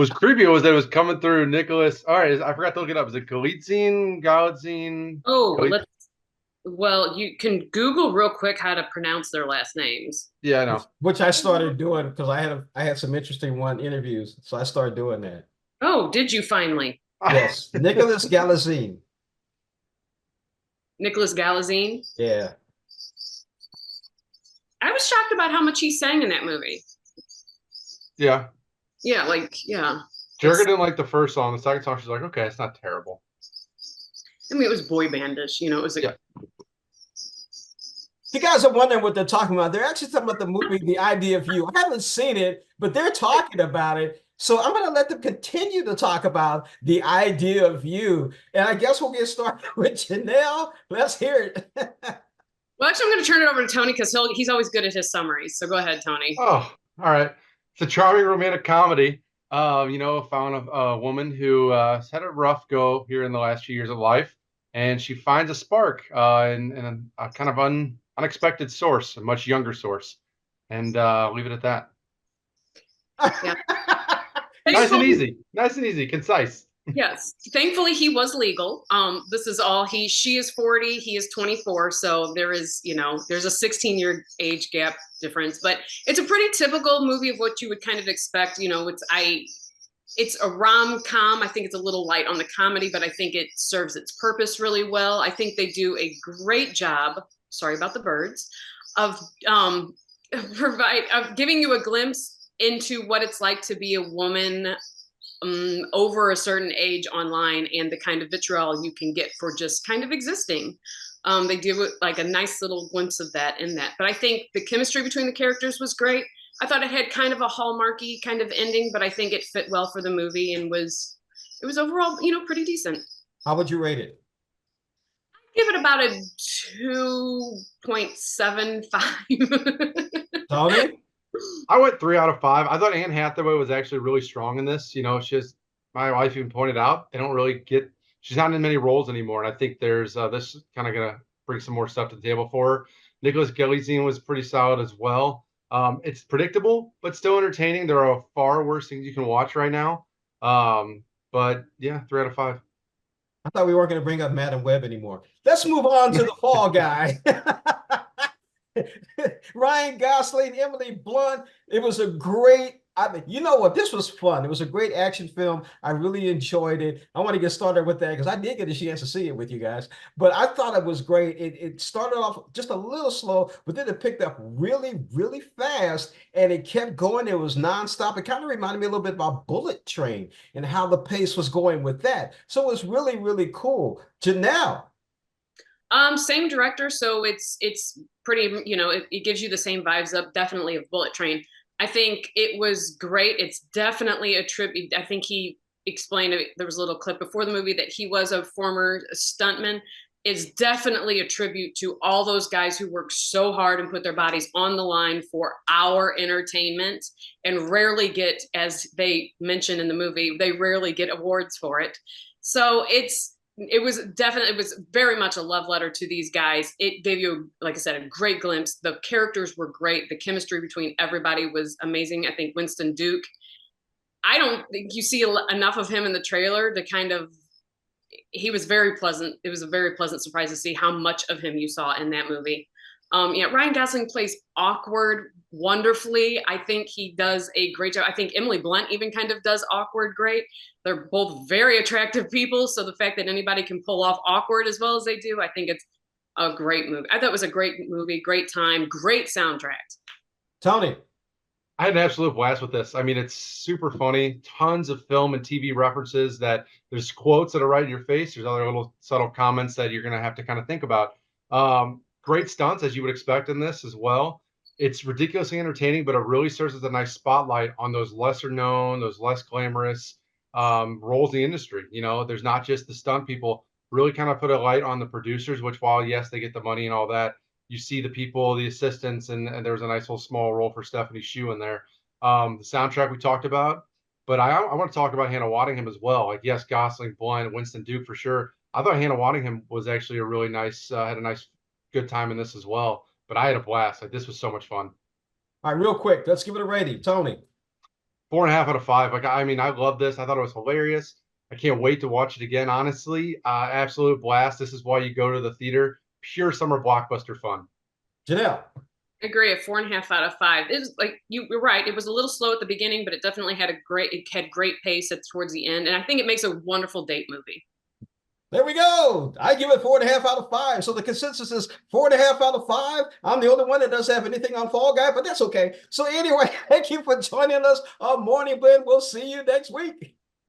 was creepy was that it was coming through Nicholas. All right, I forgot to look it up. Is it Galitzine? Galitzine? Oh, Galit- well, you can Google real quick how to pronounce their last names. yeah, I which, know. which I started doing because I had some interesting one interviews, so I started doing that. Oh, did you finally? Yes, Nicholas Galitzine. Nicholas Galitzine? Yeah. I was shocked about how much he sang in that movie. Yeah. Yeah, like, yeah. Jericho It's, didn't like the first song. The second song, she's like, okay, it's not terrible. I mean, it was boy bandish, you know, it was a, Yeah. If you guys are wondering what they're talking about, they're actually talking about the movie The Idea of You. I haven't seen it, but they're talking about it. So I'm going to let them continue to talk about The Idea of You. And I guess we'll get started with Janelle. Let's hear it. well, actually, I'm going to turn it over to Tony because he's always good at his summaries. So go ahead, Tony. Oh, all right. It's a charming romantic comedy. Found a woman who has had a rough go here in the last few years of life, and she finds a spark in a kind of unexpected source, a much younger source, and leave it at that. Yeah. Nice and Thankfully, easy, nice and easy, concise. yes. Thankfully, he was legal. This is all she is 40, he is 24. So there is, there's a 16-year age gap difference, but it's a pretty typical movie of what you would kind of expect. It's a rom-com. I think it's a little light on the comedy, but I think it serves its purpose really well. I think they do a great job. Sorry about the birds, of of giving you a glimpse into what it's like to be a woman over a certain age online and the kind of vitriol you can get for just kind of existing. They do like a nice little glimpse of that in that. But I think the chemistry between the characters was great. I thought it had kind of a hallmarky kind of ending, but I think it fit well for the movie and it was overall, pretty decent. How would you rate it? Give it about a 2.75. Tony? I went 3 out of 5. I thought Anne Hathaway was actually really strong in this. She's my wife even pointed out they don't really get. She's not in many roles anymore, and I think there's this kind of gonna bring some more stuff to the table for her. Nicholas Galitzine was pretty solid as well. It's predictable, but still entertaining. There are far worse things you can watch right now. But yeah, 3 out of 5. I thought we weren't going to bring up Madam Web anymore. Let's move on to the Fall Guy. Ryan Gosling, Emily Blunt. It was a great. I mean, you know what? This was fun. It was a great action film. I really enjoyed it. I want to get started with that because I did get a chance to see it with you guys. But I thought it was great. It started off just a little slow, but then it picked up really, really fast, and it kept going. It was nonstop. It kind of reminded me a little bit about Bullet Train and how the pace was going with that. So it was really, really cool. Janelle. Same director, so it's pretty, it gives you the same vibes up, definitely of Bullet Train. I think it was great. It's definitely a tribute. I think he explained it. There was a little clip before the movie that he was a former stuntman. It's definitely a tribute to all those guys who work so hard and put their bodies on the line for our entertainment and rarely get, as they mentioned in the movie, they rarely get awards for it. So it was very much a love letter to these guys. It gave you, like I said, a great glimpse. The characters were great. The chemistry between everybody was amazing. I think Winston Duke, I don't think you see enough of him in the trailer to kind of, he was very pleasant. It was a very pleasant surprise to see how much of him you saw in that movie. Yeah, Ryan Gosling plays awkward wonderfully. I think he does a great job. I think Emily Blunt even kind of does awkward great. They're both very attractive people, so the fact that anybody can pull off awkward as well as they do, I think it's a great movie. I thought it was a great movie, great time, great soundtrack. Tony. I had an absolute blast with this. I mean, it's super funny. Tons of film and TV references that there's quotes that are right in your face. There's other little subtle comments that you're going to have to kind of think about. Great stunts, as you would expect in this as well. It's ridiculously entertaining, but it really serves as a nice spotlight on those lesser known, those less glamorous roles in the industry. There's not just the stunt people, really kind of put a light on the producers, which while, yes, they get the money and all that, you see the people, the assistants, and there was a nice little small role for Stephanie Shu in there. The soundtrack we talked about, but I want to talk about Hannah Waddingham as well. Like, yes, Gosling, Blunt, Winston Duke for sure. I thought Hannah Waddingham was actually a really nice, had a nice, good time in this as well. But I had a blast. Like, this was so much fun. All right, real quick, let's give it a rating. Tony. 4.5 out of 5. Like, I mean, I love this. I thought it was hilarious. I can't wait to watch it again. Honestly, absolute blast. This is why you go to the theater. Pure summer blockbuster fun. Janelle. Agree, a 4.5 out of 5. It was like you're right. It was a little slow at the beginning, but it definitely had great pace at towards the end. And I think it makes a wonderful date movie. There we go. I give it 4.5 out of 5. So the consensus is 4.5 out of 5. I'm the only one that doesn't have anything on Fall Guy, but that's okay. So anyway, thank you for joining us on Morning Blend. We'll see you next week.